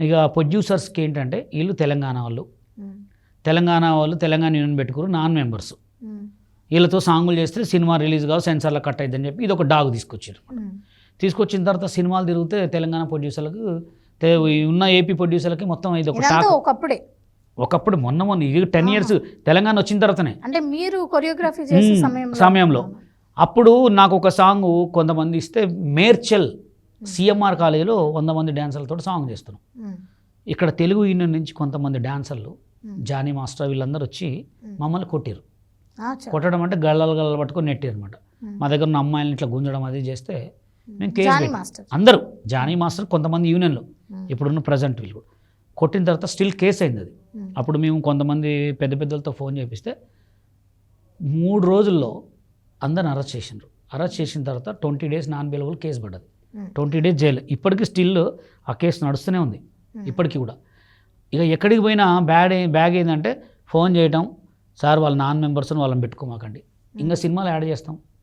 ఇక ప్రొడ్యూసర్స్కి ఏంటంటే వీళ్ళు తెలంగాణ వాళ్ళు, తెలంగాణ యూనియన్ పెట్టుకుని నాన్ మెంబర్స్, వీళ్ళతో సాంగులు చేస్తే సినిమా రిలీజ్ కావు, సెన్సార్లో కట్ అయిద్దని చెప్పి ఇది ఒక డాగ్ తీసుకొచ్చారు. తీసుకొచ్చిన తర్వాత సినిమాలు తిరిగితే తెలంగాణ ప్రొడ్యూసర్లకు ఉన్న ఏపీ ప్రొడ్యూసర్లకి మొత్తం ఇది ఒక టాక్. ఒకప్పుడు మొన్న ఇది 10 years తెలంగాణ వచ్చిన తర్వాతనే, అంటే మీరు కొరియోగ్రఫీ చేసే సమయంలో అప్పుడు నాకు ఒక సాంగ్ కొంతమంది ఇస్తే మేర్చల్ సిఎంఆర్ కాలేజీలో 100 మంది డ్యాన్సర్లతో సాంగ్ చేస్తున్నాం. ఇక్కడ తెలుగు యూనియన్ నుంచి కొంతమంది డ్యాన్సర్లు జానీ మాస్టర్ వీళ్ళందరూ వచ్చి మమ్మల్ని కొట్టారు. కొట్టడం అంటే గళ్ళలు పట్టుకొని నెట్టారు అనమాట. మా దగ్గర ఉన్న అమ్మాయిలను ఇట్లా గుంజడం అది చేస్తే మేము కేసు అందరూ జానీ మాస్టర్ కొంతమంది యూనియన్లో ఇప్పుడున్న ప్రజెంట్ వీళ్ళు కొట్టిన తర్వాత స్టిల్ కేసు అయింది అది. అప్పుడు మేము కొంతమంది పెద్ద పెద్దలతో ఫోన్ చేపిస్తే 3 రోజుల్లో అందరిని అరెస్ట్ చేసినారు. అరెస్ట్ చేసిన తర్వాత 20 days నాన్ బెయిలబుల్ కేసు పడ్డది, 20 days జైలు. ఇప్పటికీ స్టిల్ ఆ కేసు నడుస్తూనే ఉంది ఇప్పటికీ కూడా. ఇక ఎక్కడికి పోయినా బ్యాగ్ ఏంటంటే ఫోన్ చేయటం, సార్ వాళ్ళ నాన్ మెంబర్స్ని వాళ్ళని పెట్టుకోమాకండి, ఇంకా సినిమాలు యాడ్ చేస్తాం,